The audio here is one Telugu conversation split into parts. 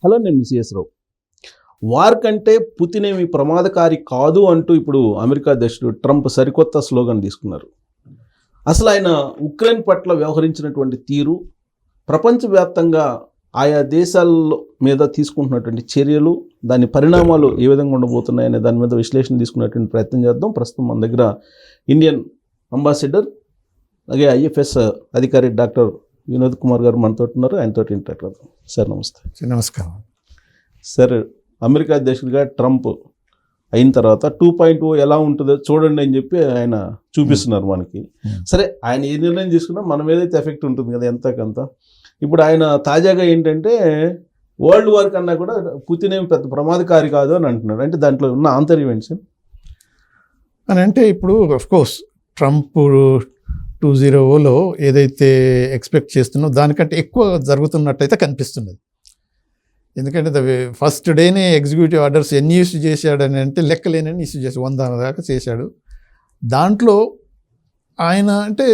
హలో, నేను మిసిఎస్ రావు. వార్ కంటే పుతిన్ ఏమి ప్రమాదకారి కాదు అంటూ ఇప్పుడు అమెరికా అధ్యక్షుడు ట్రంప్ సరికొత్త స్లోగన్ తీసుకున్నారు. అసలు ఆయన ఉక్రెయిన్ పట్ల వ్యవహరించినటువంటి తీరు, ప్రపంచవ్యాప్తంగా ఆయా దేశాల మీద తీసుకుంటున్నటువంటి చర్యలు, దాని పరిణామాలు ఏ విధంగా ఉండబోతున్నాయనే దాని మీద విశ్లేషణ తీసుకునేటువంటి ప్రయత్నం చేద్దాం. ప్రస్తుతం మన దగ్గర ఇండియన్ అంబాసిడర్, అలాగే ఐఎఫ్ఎస్ అధికారి డాక్టర్ వినోద్ కుమార్ గారు మనతో ఉన్నారు. ఆయనతో ఇంటరాక్ట్ అవుతాం. సార్ నమస్తే. నమస్కారం సార్. అమెరికా అధ్యక్షుడిగా ట్రంప్ అయిన తర్వాత 2.0 ఎలా ఉంటుందో చూడండి అని చెప్పి ఆయన చూపిస్తున్నారు మనకి. సరే, ఆయన ఏ నిర్ణయం తీసుకున్నా మనం ఏదైతే ఎఫెక్ట్ ఉంటుంది కదా ఎంతకంత. ఇప్పుడు ఆయన తాజాగా ఏంటంటే వరల్డ్ వార్ కన్నా కూడా పుతిన్ ఏమి పెద్ద ప్రమాదకారి కాదు అని అంటున్నారు. అంటే దాంట్లో ఉన్న ఆంతర్యం ఏంటి సార్? అని అంటే ఇప్పుడు అఫ్కోర్స్ ట్రంప్ 2.0లో ఏదైతే ఎక్స్పెక్ట్ చేస్తున్నో దానికంటే ఎక్కువ జరుగుతున్నట్టయితే కనిపిస్తున్నది. ఎందుకంటే ఫస్ట్ డేనే ఎగ్జిక్యూటివ్ ఆర్డర్స్ ఎన్ని ఇష్యూ చేశాడని అంటే లెక్కలేనని ఇష్యూ చేసి 100 దాకా చేశాడు. దాంట్లో ఆయన అంటే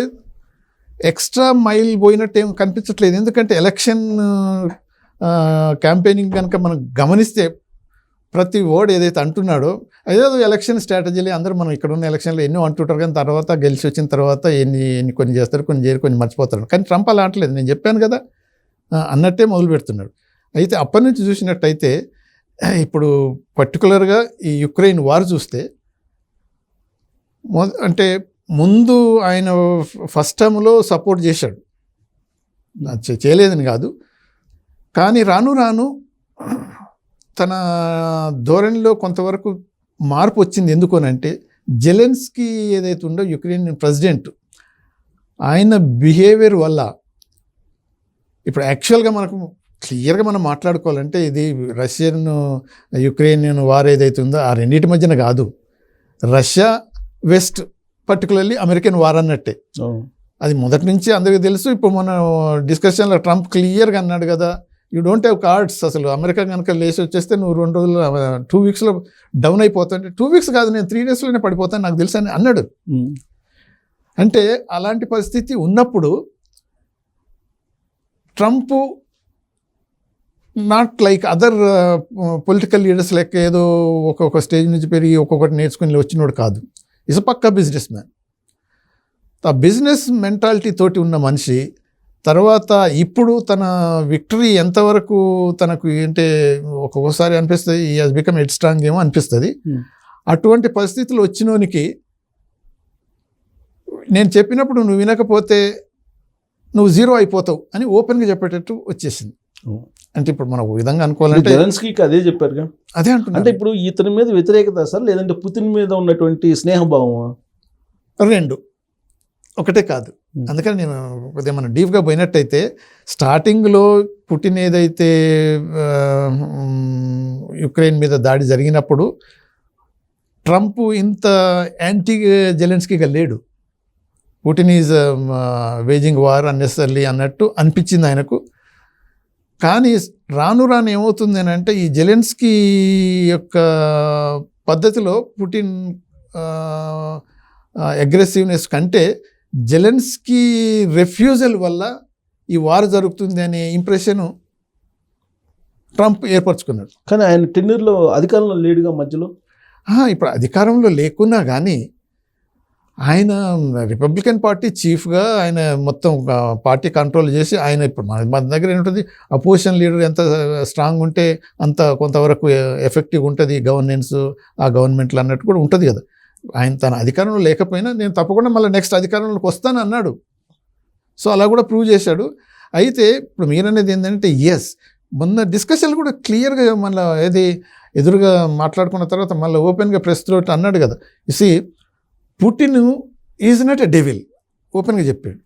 ఎక్స్ట్రా మైల్ పోయినట్టు ఏం కనిపించట్లేదు. ఎందుకంటే ఎలక్షన్ క్యాంపెయినింగ్ కనుక మనం గమనిస్తే ప్రతి వర్డ్ ఏదైతే అంటున్నాడో అదే ఎలక్షన్ స్ట్రాటజీలే. అందరూ మనం ఇక్కడ ఉన్న ఎలక్షన్లో ఎన్నో అంటుంటారు, కానీ తర్వాత గెలిచి వచ్చిన తర్వాత ఎన్ని కొన్ని చేస్తారు, కొన్ని చేయరు, కొన్ని మర్చిపోతారు. కానీ ట్రంప్ అలా అంటలేదు. నేను చెప్పాను కదా అన్నట్టే మొదలు పెడుతున్నాడు. అయితే అప్పటి నుంచి చూసినట్టయితే ఇప్పుడు పర్టికులర్గా ఈ యుక్రెయిన్ వార్ చూస్తే అంటే ముందు ఆయన ఫస్ట్ టర్మ్లో సపోర్ట్ చేశాడు, చేయలేదని కాదు. కానీ రాను రాను తన ధోరణిలో కొంతవరకు మార్పు వచ్చింది. ఎందుకోనంటే జెలెన్స్కీ ఏదైతే ఉందో యుక్రెయిన్ ప్రెసిడెంట్, ఆయన బిహేవియర్ వల్ల ఇప్పుడు యాక్చువల్గా మనకు క్లియర్గా మనం మాట్లాడుకోవాలంటే ఇది రష్యన్ యుక్రెయిన్ వార్ ఏదైతే ఉందో ఆ రెండింటి మధ్యన కాదు, Russia west particularly American war అన్నట్టే. అది మొదటి నుంచి అందరికీ తెలుసు. ఇప్పుడు మన డిస్కషన్లో ట్రంప్ క్లియర్గా అన్నాడు కదా, యూ డోంట్ హ్యావ్ కార్డ్స్. అసలు అమెరికా కనుక లేచి వచ్చేస్తే నువ్వు 2 రోజులు 2 వీక్స్లో డౌన్ అయిపోతావు. 2 వీక్స్ కాదు, నేను 3 డేస్లోనే పడిపోతాను నాకు తెలుసు అని అన్నాడు. అంటే అలాంటి పరిస్థితి ఉన్నప్పుడు Trump not like other political leaders లెక్క ఏదో ఒక్కొక్క స్టేజ్ నుంచి పెరిగి ఒక్కొక్కటి నేర్చుకుని వచ్చినోడు కాదు. ఇస్ పక్కా బిజినెస్ మ్యాన్. ఆ బిజినెస్ మెంటాలిటీ తోటి ఉన్న మనిషి. తర్వాత ఇప్పుడు తన విక్టరీ ఎంతవరకు తనకు అంటే ఒక్కొక్కసారి అనిపిస్తుంది ఈ హాజ్ బికమ్ హెడ్ స్ట్రాంగ్ ఏమో అనిపిస్తుంది. అటువంటి పరిస్థితులు వచ్చినోనికి నేను చెప్పినప్పుడు నువ్వు వినకపోతే నువ్వు 0 అయిపోతావు అని ఓపెన్గా చెప్పేటట్టు వచ్చేసింది. అంటే ఇప్పుడు మనం ఒక విధంగా అనుకోవాలంటే జెలెన్స్కీకి అదే చెప్పారుగా. అదే అంటున్నా. అంటే ఇప్పుడు ఇతని మీద వ్యతిరేకత సార్, లేదంటే పుతిన్ మీద ఉన్నటువంటి స్నేహభావమా? 2 ఒకటే కాదు. అందుకని నేను కొద్దిగా మనం డీప్గా పోయినట్టయితే స్టార్టింగ్లో పుటిన్ ఏదైతే యుక్రెయిన్ మీద దాడి జరిగినప్పుడు ట్రంప్ ఇంత యాంటీ జెలెన్స్కీగా లేడు. Putin is waging war unnecessarily అన్నట్టు అనిపించింది ఆయనకు. కానీ రాను రాను ఏమవుతుంది అని అంటే ఈ జెలెన్స్కీ యొక్క పద్ధతిలో పుటిన్ అగ్రెసివ్నెస్ కంటే జెలెన్స్కీ రిఫ్యూజల్ వల్ల ఈ వార్ జరుగుతుంది అనే ఇంప్రెషను ట్రంప్ ఏర్పరచుకున్నాడు. కానీ ఆయన టెన్యూర్లో అధికారంలో లేడుగా మధ్యలో. ఇప్పుడు అధికారంలో లేకున్నా కానీ ఆయన రిపబ్లికన్ పార్టీ చీఫ్గా ఆయన మొత్తం పార్టీ కంట్రోల్ చేసి ఆయన ఇప్పుడు మన దగ్గర ఏంటంటుంది, అపోజిషన్ లీడర్ ఎంత స్ట్రాంగ్ ఉంటే అంత కొంతవరకు ఎఫెక్టివ్ ఉంటుంది గవర్నెన్స్, ఆ గవర్నమెంట్లు అన్నట్టు కూడా ఉంటుంది కదా. ఆయన తన అధికారంలో లేకపోయినా నేను తప్పకుండా మళ్ళీ నెక్స్ట్ అధికారంలోకి వస్తాను అన్నాడు. సో అలా కూడా ప్రూవ్ చేశాడు. అయితే ఇప్పుడు మీరనేది ఏంటంటే ఎస్, మొన్న డిస్కషన్లు కూడా క్లియర్గా మళ్ళీ ఏది ఎదురుగా మాట్లాడుకున్న తర్వాత మళ్ళీ ఓపెన్గా ప్రెస్ తోటి అన్నాడు కదా, see Putin is not a devil, ఓపెన్గా చెప్పాడు.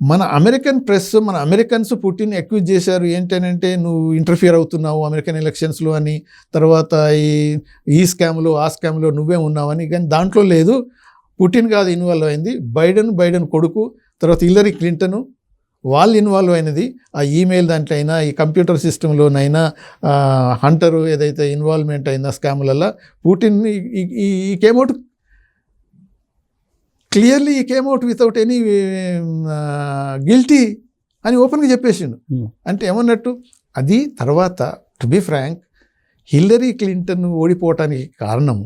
మన అమెరికన్ ప్రెస్, మన అమెరికన్స్ పుటిన్ అక్యూజ్ చేశారు ఏంటంటే నువ్వు ఇంటర్ఫియర్ అవుతున్నావు అమెరికన్ ఎలక్షన్స్లో అని, తర్వాత ఈ స్కామ్లో ఆ స్కామ్లో నువ్వే ఉన్నావని. కానీ దాంట్లో లేదు, పుటిన్ కాదు ఇన్వాల్వ్ అయింది, బైడెన్ కొడుకు, తర్వాత హిల్లరీ క్లింటన్ వాళ్ళు ఇన్వాల్వ్ అయినది. ఆ ఈమెయిల్ దాంట్లో అయినా, ఈ కంప్యూటర్ సిస్టంలోనైనా హంటరు ఏదైతే ఇన్వాల్వ్మెంట్ అయినా స్కాములలో పుటిన్ ఈ కేమౌట్ క్లియర్లీ ఈ came out without any guilty అని ఓపెన్గా చెప్పేసిండు. అంటే ఏమన్నట్టు అది తర్వాత to be frank, Hillary Clinton ఓడిపోవటానికి కారణం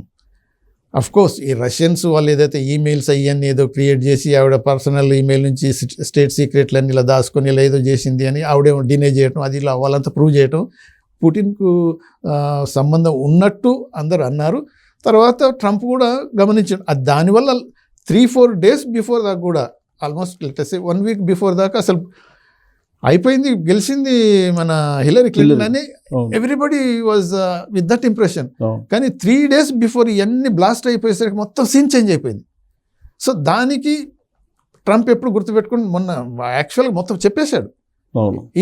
కోర్స్ ఈ రష్యన్స్ వాళ్ళు ఏదైతే ఈమెయిల్స్ అయ్యని ఏదో క్రియేట్ చేసి ఆవిడ పర్సనల్ ఈమెయిల్ నుంచి స్టేట్ సీక్రెట్లన్నీ ఇలా దాచుకొని ఇలా ఏదో చేసింది అని ఆవిడే డినే చేయటం, అది ఇలా వాళ్ళంతా ప్రూవ్ చేయటం, పుటిన్కు సంబంధం ఉన్నట్టు అందరు అన్నారు. తర్వాత ట్రంప్ కూడా గమనించాడు. అది దానివల్ల 3-4 days బిఫోర్ దాకా కూడా, almost let's say 1 week before దాకా అసలు అయిపోయింది, గెలిచింది మన హిల్లరీ క్లింటన్ అని everybody was with that impression. కానీ 3 days బిఫోర్ ఇవన్నీ బ్లాస్ట్ అయిపోయేసరికి మొత్తం సీన్ చేంజ్ అయిపోయింది. సో దానికి ట్రంప్ ఎప్పుడు గుర్తుపెట్టుకుని మొన్న యాక్చువల్గా మొత్తం చెప్పేశాడు,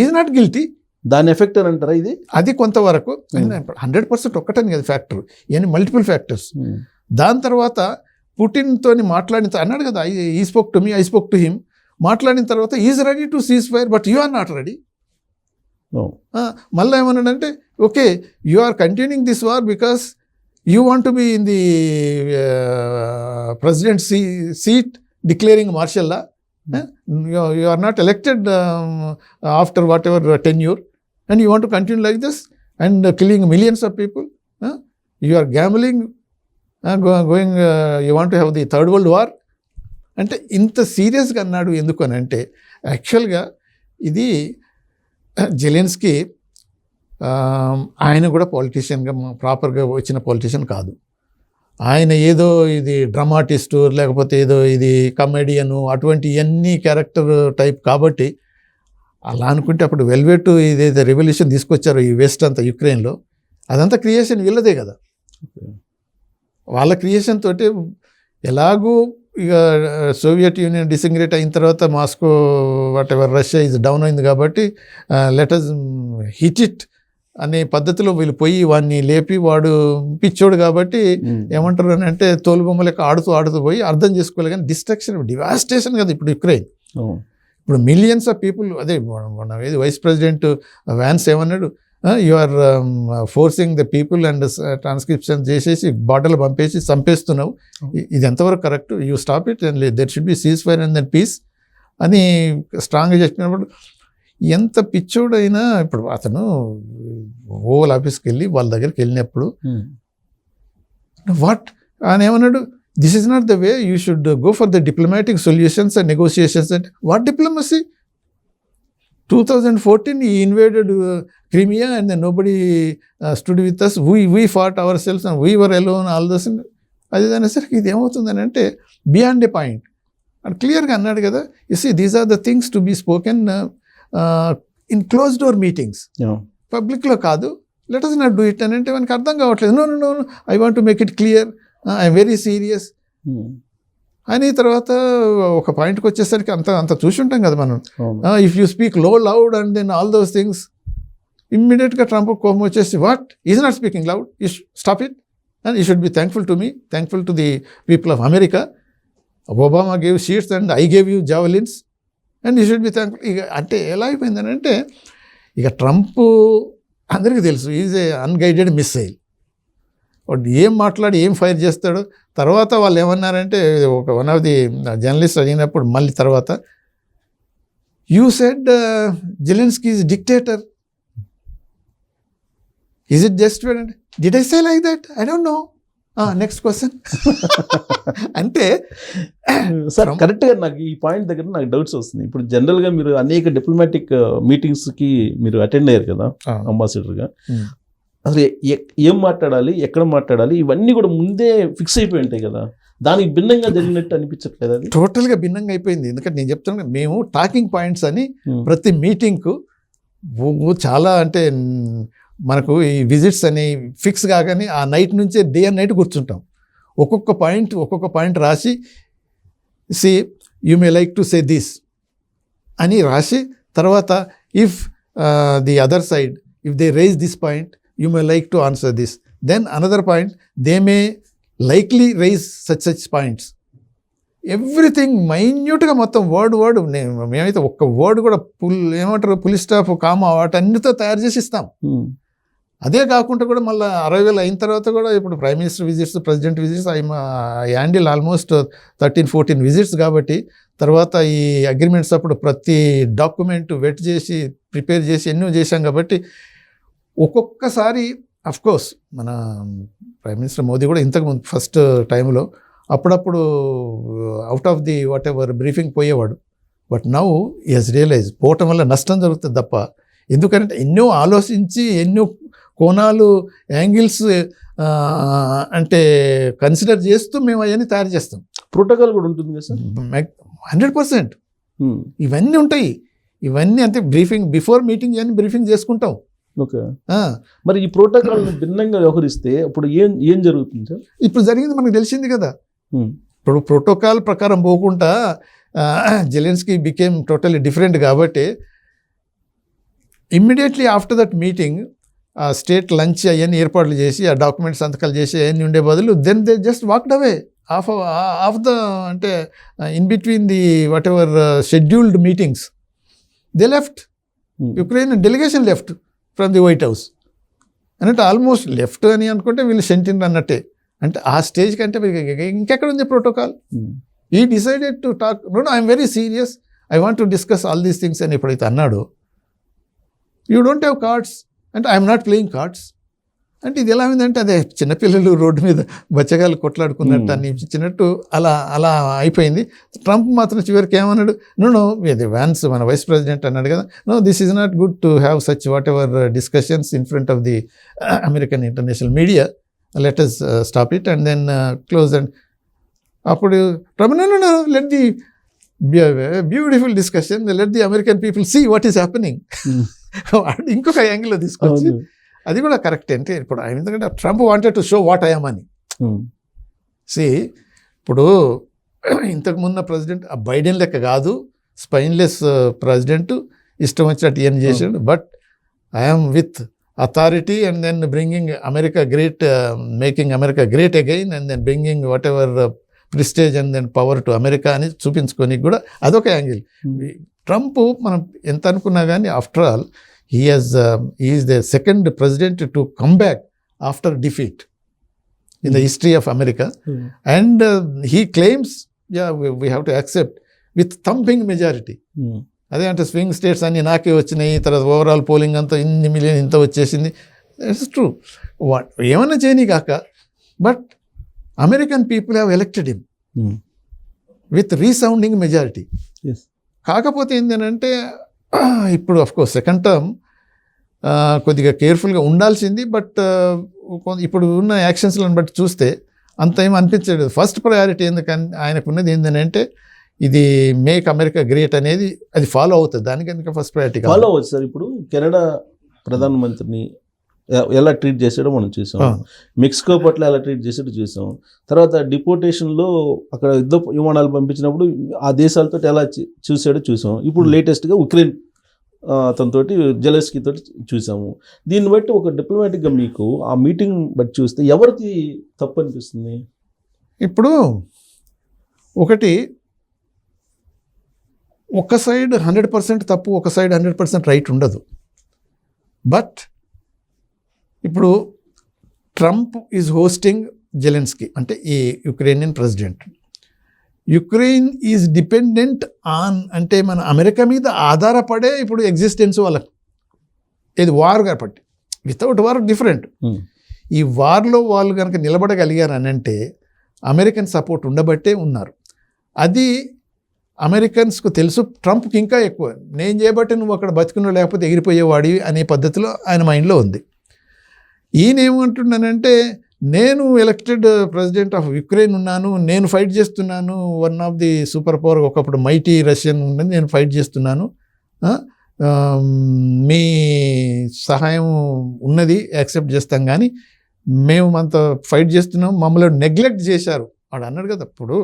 ఈజ్ నాట్ గిల్టీ. దాని ఎఫెక్ట్ అని అంటారా ఇది? అది కొంతవరకు 100% ఒక్కటని కదా ఫ్యాక్టర్, ఇవన్నీ మల్టిపుల్ ఫ్యాక్టర్స్. దాని తర్వాత పుటిన్తో మాట్లాడిన అన్నాడు కదా, he spoke to me, I spoke to him. మాట్లాడిన తర్వాత is ready to cease fire but you are not ready. మళ్ళీ ఏమన్నాడంటే, okay you are continuing this war because you want to be in the president seat declaring martial law. You are not elected after whatever tenure, and you want to continue like this and killing millions of people. You are gambling, going, you want to have the third world war. అంటే ఇంత సీరియస్గా అన్నాడు. ఎందుకు అని అంటే యాక్చువల్గా ఇది జెలెన్స్కీ ఆయన కూడా పాలిటీషియన్గా ప్రాపర్గా వచ్చిన పాలిటీషియన్ కాదు. ఆయన ఏదో ఇది డ్రామాటిస్టు లేకపోతే ఏదో ఇది కమెడియను అటువంటి ఇవన్నీ క్యారెక్టర్ టైప్ కాబట్టి అలా అనుకుంటే అప్పుడు వెల్వెట్ ఇదైతే రెవల్యూషన్ తీసుకొచ్చారో ఈ వెస్ట్ అంతా యుక్రెయిన్లో, అదంతా క్రియేషన్ వీళ్ళదే కదా. వాళ్ళ క్రియేషన్ తోటి ఎలాగూ ఇక సోవియట్ యూనియన్ డిసింగ్రేట్ అయిన తర్వాత మాస్కో వాట్ ఎవర్ రష్యా ఇది డౌన్ అయింది కాబట్టి లెటస్ హిట్ ఇట్ అనే పద్ధతిలో వీళ్ళు పోయి వాడిని లేపి, వాడు పిచ్చోడు కాబట్టి ఏమంటారు అని అంటే తోలుబొమ్మ లెక్క ఆడుతూ పోయి అర్థం చేసుకోవాలి. కానీ డిస్ట్రక్షన్, డివాస్టేషన్ కదా ఇప్పుడు యుక్రెయిన్. ఇప్పుడు మిలియన్స్ ఆఫ్ పీపుల్, అదే మన ఏది వైస్ ప్రెసిడెంట్ వ్యాన్స్ ఏమన్నాడు, you are forcing the people and transcription చేసేసి బాటలు పంపేసి చంపేస్తున్నావు, ఇది ఎంతవరకు correct, you stop it and there should be cease fire and then peace అని స్ట్రాంగ్గా చెప్పినప్పుడు ఎంత పిచ్చోడైనా ఇప్పుడు అతను ఓవల్ ఆఫీస్కి వెళ్ళి వాళ్ళ దగ్గరికి వెళ్ళినప్పుడు వాట్ ఆయన ఏమన్నాడు, this is not the way, you should go for the diplomatic solutions and negotiations. అంటే what diplomacy? 2014 he invaded Crimea and then nobody stood with us, we fought ourselves and we were alone, all this. అది అనేసరికి ఇది ఏమవుతుందని అంటే బియాండ్ ఏ పాయింట్ అని క్లియర్గా అన్నాడు కదా. You see these are the things to be spoken in close door meetings, పబ్లిక్లో కాదు. Let us not do it అని అంటే మనకి అర్థం కావట్లేదు. No I want to make it clear, I'm very serious అని. తర్వాత ఒక పాయింట్కి వచ్చేసరికి అంత చూసి ఉంటాం కదా మనం. If you speak loud and then all those things, ఇమ్మీడియట్గా ట్రంప్ కోపం వచ్చేసి what is not speaking loud, you stop it and you should be thankful to me, thankful to the people of America. Obama gave sheets and I gave you javelins and you should be thankful. ఇక అంటే ఎలా అయిపోయిందని అంటే ఇక ట్రంప్ అందరికీ తెలుసు ఈజ్ ఏ అన్గైడెడ్ మిస్సైల్. వాడు ఏం మాట్లాడి ఏం ఫైర్ చేస్తాడు. తర్వాత వాళ్ళు ఏమన్నారంటే వన్ ఆఫ్ ది జర్నలిస్ట్ అడిగినప్పుడు మళ్ళీ తర్వాత you said Zelensky is dictator, is it just did I say like that, I don't know, next question. అంటే సార్ కరెక్ట్గా నాకు ఈ పాయింట్ దగ్గర నాకు డౌట్స్ వస్తుంది. ఇప్పుడు జనరల్గా మీరు అనేక డిప్లొమాటిక్ మీటింగ్స్కి మీరు అటెండ్ అయ్యారు కదా అంబాసిడర్గా, అసలు ఏం మాట్లాడాలి, ఎక్కడ మాట్లాడాలి, ఇవన్నీ కూడా ముందే ఫిక్స్ అయిపోయి ఉంటాయి కదా. దానికి భిన్నంగా జరిగినట్టు అనిపించట్లేదు? అది టోటల్గా భిన్నంగా అయిపోయింది. ఎందుకంటే నేను చెప్తున్నాను, మేము టాకింగ్ పాయింట్స్ అని ప్రతి మీటింగ్కు చాలా అంటే మనకు ఈ విజిట్స్ అని ఫిక్స్ కాగానే ఆ నైట్ నుంచే డే అండ్ నైట్ కూర్చుంటాం. ఒక్కొక్క పాయింట్ రాసి see you may like to say this అని రాసి, తర్వాత if the other side if they rise this point you may like to answer this, then another point they may likely raise such points. Everything మైన్యూట్గా మొత్తం వర్డ్ మేమైతే ఒక్క వర్డ్ కూడా ఏమంటారు పులి స్టాఫ్ కామా వాటన్నిటితో తయారు చేసి ఇస్తాం. అదే కాకుండా కూడా మళ్ళీ 60,000 అయిన తర్వాత కూడా ఇప్పుడు prime minister visits, president visits, I handle almost 13-14 visits కాబట్టి తర్వాత ఈ అగ్రిమెంట్స్ అప్పుడు ప్రతి డాక్యుమెంట్ వెట్ చేసి ప్రిపేర్ చేసి ఎన్నో చేశాం కాబట్టి ఒక్కొక్కసారి కోర్స్ మన ప్రైమ్ మినిస్టర్ మోదీ కూడా ఇంతకుముందు ఫస్ట్ టైంలో అప్పుడప్పుడు out of the whatever briefing పోయేవాడు. బట్ నౌ ఈ హెస్ రియలైజ్ పోవటం వల్ల నష్టం జరుగుతుంది తప్ప, ఎందుకంటే ఎన్నో ఆలోచించి ఎన్నో కోణాలు యాంగిల్స్ అంటే కన్సిడర్ చేస్తూ మేము అవన్నీ తయారు చేస్తాం. ప్రోటోకాల్ కూడా ఉంటుంది కదా సార్? 100% ఇవన్నీ ఉంటాయి. ఇవన్నీ అంటే బ్రీఫింగ్ బిఫోర్ మీటింగ్ అని బ్రీఫింగ్ చేసుకుంటాం. ఓకే. మరి ఈ ప్రోటోకాల్ భిన్నంగా వ్యవహరిస్తే అప్పుడు ఏం జరుగుతుంది సార్? ఇప్పుడు జరిగింది మనకు తెలిసింది కదా. ఇప్పుడు ప్రోటోకాల్ ప్రకారం పోకుండా జెలెన్స్కీ బికేమ్ టోటలీ డిఫరెంట్ కాబట్టి immediately after that meeting state lunch అవన్నీ ఏర్పాట్లు చేసి ఆ డాక్యుమెంట్స్ సంతకాలు చేసి అవన్నీ ఉండే బదులు then they just walked away of the అంటే in between the whatever scheduled meetings they left. Ukraine delegation left from the White House అంటే ఆల్మోస్ట్ లెఫ్ట్ అని అనుకుంటే వీళ్ళు సెంటిన్ అన్నట్టే. అంటే ఆ స్టేజ్ కంటే ఇంకెక్కడ ఉంది ప్రోటోకాల్? ఈ decided to talk I'm very serious, I want to discuss all these things అని ఎప్పుడైతే అన్నాడో, యూ డోంట్ హ్యావ్ కార్డ్స్ అంటే ఐఎమ్ నాట్ ప్లేయింగ్ కార్డ్స్ అంటే ఇది ఎలా ఉందంటే అదే చిన్నపిల్లలు రోడ్డు మీద బచ్చగాళ్ళు కొట్లాడుకున్నట్టు అనిపించినట్టు అలా అయిపోయింది. ట్రంప్ మాత్రం చివరికి ఏమన్నాడు, ఇది వ్యాన్స్ మన వైస్ ప్రెసిడెంట్ అన్నాడు కదా, this is not good to have such whatever discussions in front of the American international media, let us stop it and then close. And అప్పుడు Trump let the beautiful discussion, let the American people see what is happening. ఇంకొక యాంగిల్లో తీసుకొచ్చి అది కూడా కరెక్ట్. అంటే ఇప్పుడు ఎందుకంటే Trump wanted to show what I'm అని. ఇప్పుడు ఇంతకుమున్న ప్రెసిడెంట్ బైడెన్ లెక్క కాదు, స్పైన్లెస్ ప్రెసిడెంట్, ఇష్టం వచ్చినట్టు ఏం చేశాడు. But I'm with authority and then bringing America great, making America great again and then bringing whatever prestige and then power to America అని చూపించుకొని కూడా అదొక యాంగిల్. ట్రంప్ మనం ఎంత అనుకున్నా కానీ after all he is the second president to come back after defeat in the history of America. And he claims, we have to accept, with thumping majority. అదే అంటే స్వింగ్ స్టేట్స్ అన్ని నాకే వచ్చినాయి, తర్వాత ఓవరాల్ పోలింగ్ అంతా ఇన్ని మిలియన్ ఇంత వచ్చేసింది. It's true. ఏమన్నా చేయని కాక, but American people have elected him with resounding majority. కాకపోతే ఏంటంటే ఇప్పుడు అఫ్కోర్స్ సెకండ్ టర్మ్ కొద్దిగా కేర్ఫుల్గా ఉండాల్సింది. బట్ ఇప్పుడు ఉన్న యాక్షన్స్లను బట్టి చూస్తే అంత ఏం అనిపించలేదు. ఫస్ట్ ప్రయారిటీ ఎందుకని ఆయనకు ఉన్నది ఏంటంటే ఇది మేక్ అమెరికా గ్రేట్ అనేది అది ఫాలో అవుతుంది. దానికి ఎందుకు ఫస్ట్ ప్రయారిటీ ఫాలో అవ్వచ్చు సార్. ఇప్పుడు కెనడా ప్రధానమంత్రిని ఎలా ట్రీట్ చేసాడో మనం చూసాం, మెక్సికో పట్ల ఎలా ట్రీట్ చేసాడో చూసాం. తర్వాత డిపోటేషన్లో అక్కడ యుద్ధ విమానాలు పంపించినప్పుడు ఆ దేశాలతో ఎలా చూసాడో చూసాం. ఇప్పుడు లేటెస్ట్గా ఉక్రెయిన్ తనతోటి జెలెన్స్కీ తోటి చూసాము. దీన్ని బట్టి ఒక డిప్లొమాటిక్గా మీకు ఆ మీటింగ్ బట్టి చూస్తే ఎవరికి తప్పు అనిపిస్తుంది? ఇప్పుడు ఒకటి ఒక సైడ్ 100% తప్పు, ఒక సైడ్ 100% రైట్ ఉండదు. బట్ ఇప్పుడు ట్రంప్ ఈజ్ హోస్టింగ్ జెలెన్స్కీ అంటే ఈ Ukrainian president. Ukraine is dependent on అంటే మన అమెరికా మీద ఆధారపడే ఇప్పుడు ఎగ్జిస్టెన్స్ వాళ్ళకు. ఇది వార్ కాబట్టి, వితౌట్ వార్ డిఫరెంట్. ఈ వార్లో వాళ్ళు కనుక నిలబడగలిగారు అని అంటే అమెరికన్ సపోర్ట్ ఉండబట్టే ఉన్నారు. అది అమెరికన్స్కు తెలుసు, ట్రంప్కి ఇంకా ఎక్కువ. నేను చేయబట్టే నువ్వు అక్కడ బతుకున్నావు, లేకపోతే ఎగిరిపోయేవాడి అనే పద్ధతిలో ఆయన మైండ్లో ఉంది. ఈయన ఏమంటున్నానంటే నేను ఎలక్టెడ్ ప్రెసిడెంట్ ఆఫ్ యుక్రెయిన్ ఉన్నాను, నేను ఫైట్ చేస్తున్నాను, one of the super power, ఒకప్పుడు మైటీ రష్యన్ ఉన్నది, నేను ఫైట్ చేస్తున్నాను, మీ సహాయం ఉన్నది యాక్సెప్ట్ చేస్తాం, కానీ మేము అంత ఫైట్ చేస్తున్నాం, మమ్మల్ని నెగ్లెక్ట్ చేశారు వాడు అన్నాడు కదా. అప్పుడు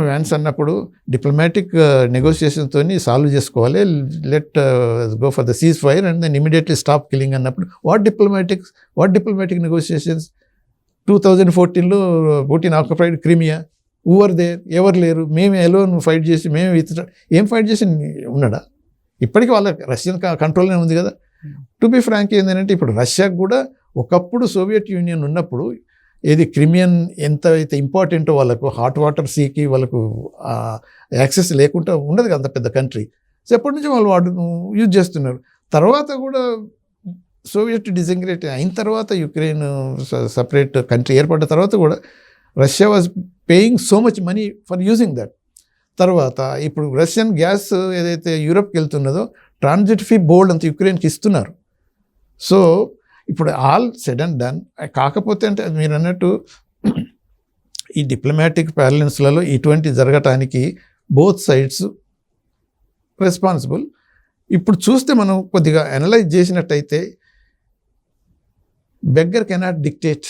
వ్యాన్స్ అన్నప్పుడు డిప్లొమాటిక్ నెగోషియేషన్తో సాల్వ్ చేసుకోవాలి, let go for the cease fire and then immediately stop killing అన్నప్పుడు వాట్ డిప్లొమాటిక్ నెగోషియేషన్స్? 2014లో పుటిన్ ఆక్యుపైడ్ క్రిమియా, ఎవరు లేరు, మేము ఎలోన్ ఫైట్ చేసి మేము ఏం ఫైట్ చేసి ఉన్నాడా? ఇప్పటికీ వాళ్ళ రష్యన్ కంట్రోల్నే ఉంది కదా. టు బి ఫ్రాంక్ ఏంటంటే ఇప్పుడు రష్యాకు కూడా ఒకప్పుడు సోవియట్ యూనియన్ ఉన్నప్పుడు ఏది క్రిమియన్ ఎంత అయితే ఇంపార్టెంటో వాళ్ళకు, హాట్ వాటర్ సీకి వాళ్ళకు యాక్సెస్ లేకుండా ఉండదు కదా అంత పెద్ద కంట్రీ. సో ఎప్పటి నుంచి వాళ్ళు యూజ్ చేస్తున్నారు. తర్వాత కూడా సోవియట్ డిసింగ్రేట్ అయిన తర్వాత యుక్రెయిన్ సపరేట్ కంట్రీ ఏర్పడిన తర్వాత కూడా Russia was paying so much money for using that. తర్వాత ఇప్పుడు రష్యన్ గ్యాస్ ఏదైతే యూరప్కి వెళ్తున్నదో ట్రాన్సిట్ ఫీ బోర్డ్ అంత యుక్రెయిన్కి ఇస్తున్నారు. సో ఇప్పుడు ఆల్ సెడ్ అండ్ డన్. కాకపోతే అంటే మీరు అన్నట్టు ఈ డిప్లొమాటిక్ ప్యాలెన్స్లలో ఇటువంటి జరగటానికి బోత్ సైడ్స్ రెస్పాన్సిబుల్. ఇప్పుడు చూస్తే మనం కొద్దిగా అనలైజ్ చేసినట్టయితే beggar cannot dictate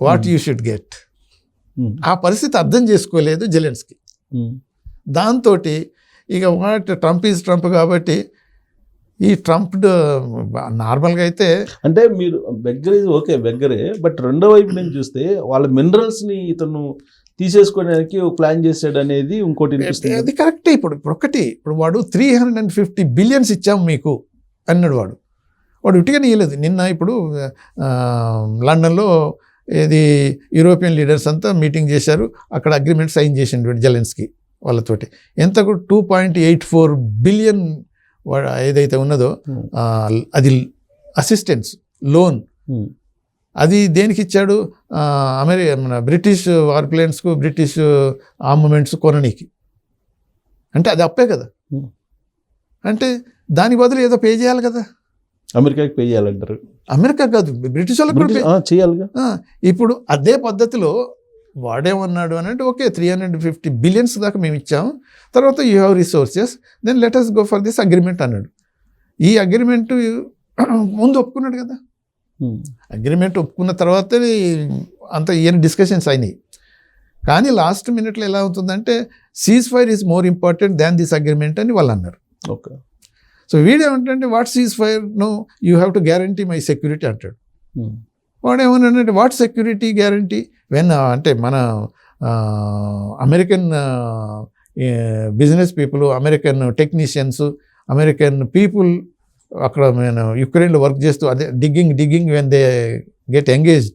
what you should get. ఆ పరిస్థితి అర్థం చేసుకోలేదు జెలెన్స్కీ. దాంతో ఇక వాట్ ట్రంప్ ఈజ్ ట్రంప్ కాబట్టి ఈ ట్రంప్ నార్మల్గా అయితే అంటే మీరు బెగ్గర్ ఇది ఓకే బెగ్గరే, బట్ రెండో వైపు నుంచి చూస్తే వాళ్ళ మినరల్స్ని ఇతను తీసేసుకోవడానికి ప్లాన్ చేశాడు అనేది ఇంకోటి వినిపిస్తుంది. అది కరెక్టే. ఇప్పుడు వాడు 350 బిలియన్స్ ఇచ్చాం మీకు అన్నాడు. వాడు ఉట్టిగానే ఇవ్వలేదు. నిన్న ఇప్పుడు లండన్లో ఇది యూరోపియన్ లీడర్స్ అంతా మీటింగ్ చేశారు. అక్కడ అగ్రిమెంట్ సైన్ చేసిండు జెలెన్స్కీ వాళ్ళతోటి. ఎంతకు 2.84 బిలియన్ ఏదైతే ఉన్నదో అది అసిస్టెన్స్ లోన్. అది దేనికి ఇచ్చాడు? మన బ్రిటిష్ వార్ప్లేన్స్కు బ్రిటిష్ ఆర్మమెంట్స్ కొననీకి. అంటే అది అప్పే కదా. అంటే దాని బదులు ఏదో పే చేయాలి కదా. అమెరికాకి పే చేయాలంటారు. అమెరికా కాదు, బ్రిటిష్ వాళ్ళకి కూడా చేయాలిగా. ఇప్పుడు అదే పద్ధతిలో వాడేమన్నాడు అని అంటే ఓకే 350 బిలియన్స్ దాకా మేము ఇచ్చాము, తర్వాత you have resources, then let us go for this agreement అన్నాడు. ఈ అగ్రిమెంట్ ముందు ఒప్పుకున్నాడు కదా. అగ్రిమెంట్ ఒప్పుకున్న తర్వాత అంత ఈయన డిస్కషన్స్ అయినాయి. కానీ లాస్ట్ మినిట్లో ఎలా అవుతుందంటే ceasefire is more important than this agreement అని వాళ్ళు అన్నారు. ఓకే. సో వీడేమంటే what ceasefire, no you have to guarantee my security అంటాడు. వాడేమన్నాడంటే వాట్ సెక్యూరిటీ గ్యారంటీ వెన్ అంటే మన American business people, American technicians, American people అక్కడ నేను యుక్రెయిన్లో వర్క్ చేస్తూ అదే digging when they get engaged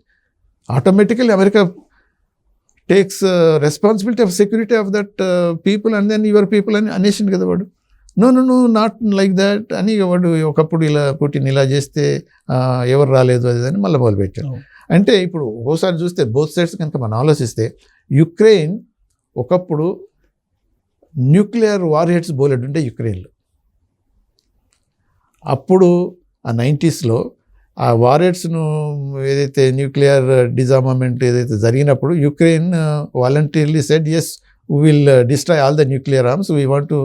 automatically America takes responsibility of security of that people and then your people అని అనేసిండు కదా వాడు. నో నాట్ లైక్ దాట్ అని వాడు ఒకప్పుడు ఇలా పుట్టిన ఇలా చేస్తే ఎవరు రాలేదు అది అని మళ్ళీ మొదలుపెట్టాడు. అంటే ఇప్పుడు ఒకసారి చూస్తే బోత్ సైడ్స్ కనుక మనం ఆలోచిస్తే యుక్రెయిన్ ఒకప్పుడు న్యూక్లియర్ వార్ హెడ్స్ బోలెడ్ ఉంటే యుక్రెయిన్లో. అప్పుడు ఆ 90sలో ఆ వార్ హెడ్స్ను ఏదైతే న్యూక్లియర్ డిజార్మమెంట్ ఏదైతే జరిగినప్పుడు Ukraine voluntarily said yes we will destroy all the nuclear arms, we want to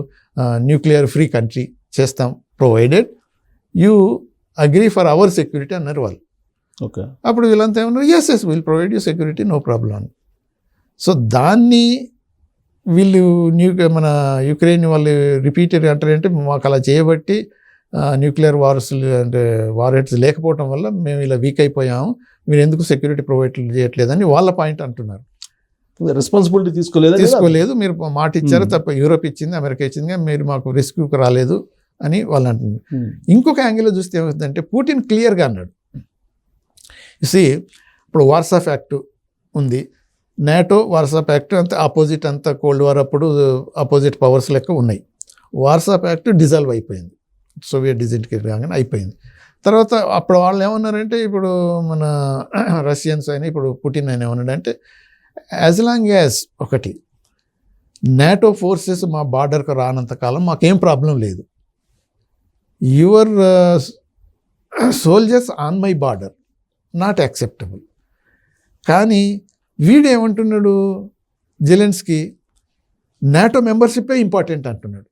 nuclear free country చేస్తాం provided you agree for our security అన్నారు వాళ్ళు. ఓకే. అప్పుడు వీళ్ళంతా ఏమన్నారు yes will provide you security no problem అని. సో దాన్ని వీళ్ళు మన యుక్రెయిన్ వాళ్ళు రిపీటెడ్ అంటారంటే మాకు అలా చేయబట్టి న్యూక్లియర్ వార్స్ అంటే వార్ హెడ్స్ లేకపోవడం వల్ల మేము ఇలా వీక్ అయిపోయాము, మీరు ఎందుకు సెక్యూరిటీ ప్రొవైడ్ చేయట్లేదని వాళ్ళ పాయింట్ అంటున్నారు. రెస్పాన్సిబిలిటీ తీసుకోలేదు, మీరు మాట ఇచ్చారు తప్ప, యూరోప్ ఇచ్చింది అమెరికా ఇచ్చింది, మీరు మాకు రెస్క్యూకి రాలేదు అని వాళ్ళు అంటున్నారు. ఇంకొక యాంగిల్లో చూస్తే ఏమవుతుందంటే పుటిన్ క్లియర్గా అన్నాడు, ఇప్పుడు వార్సా ప్యాక్ట్ ఉంది, నాటో వార్సా ప్యాక్ట్ అంతా ఆపోజిట్, అంతా కోల్డ్ వార్ అప్పుడు ఆపోజిట్ పవర్స్ లెక్క ఉన్నాయి. వార్సా ప్యాక్ట్ డిజాల్వ్ అయిపోయింది, సోవియట్ డిజింటిగ్రేట్ కాగానే అయిపోయింది. తర్వాత అప్పుడు వాళ్ళు ఏమన్నారంటే ఇప్పుడు మన రష్యన్స్ అయినా ఇప్పుడు పుటిన్ అయినా ఏమన్నాడంటే యాజ్ లాంగ్ యాజ్ ఒకటి నాటో ఫోర్సెస్ మా బార్డర్కి రానంతకాలం మాకేం ప్రాబ్లం లేదు, your soldiers on my border not acceptable. కానీ వీడేమంటున్నాడు జెలెన్స్కీ, నాటో మెంబర్షిప్పే ఇంపార్టెంట్ అంటున్నాడు.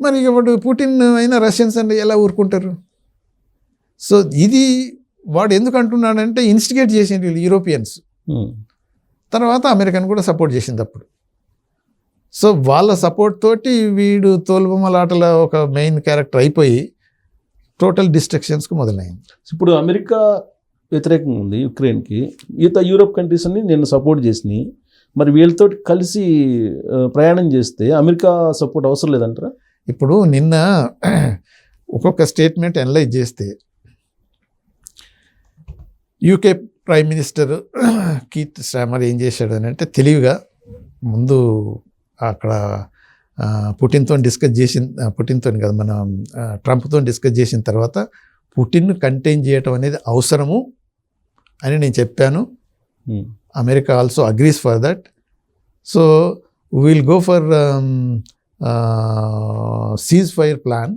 మరి వాడు పుటిన్ అయినా రష్యన్స్ అంటే ఎలా ఊరుకుంటారు? సో ఇది వాడు ఎందుకు అంటున్నాడంటే ఇన్స్టిగేట్ చేసింది వీళ్ళు యూరోపియన్స్, తర్వాత అమెరికన్ కూడా సపోర్ట్ చేసింది అప్పుడు. సో వాళ్ళ సపోర్ట్ తోటి వీడు తోలుబొమ్మలాటల ఒక మెయిన్ క్యారెక్టర్ అయిపోయి టోటల్ డిస్ట్రక్షన్స్కి మొదలైంది. ఇప్పుడు అమెరికా వ్యతిరేకంగా ఉంది యుక్రెయిన్కి, యూరోప్ కంట్రీస్ అన్ని నేను సపోర్ట్ చేసినాయి, మరి వీళ్ళతో కలిసి ప్రయాణం చేస్తే అమెరికా సపోర్ట్ అవసరం లేదంటారా? ఇప్పుడు నిన్న ఒక్కొక్క స్టేట్మెంట్ అనలైజ్ చేస్తే UK prime minister Keith stammer ఏం చేశాడు అని అంటే తెలివిగా ముందు అక్కడ పుటిన్తో డిస్కస్ చేసిన పుటిన్తో కదా మన ట్రంప్తో డిస్కస్ చేసిన తర్వాత పుటిన్ను కంటైన్ చేయటం అనేది అవసరము అని నేను చెప్పాను. America also agrees for that. So will go for cease fire plan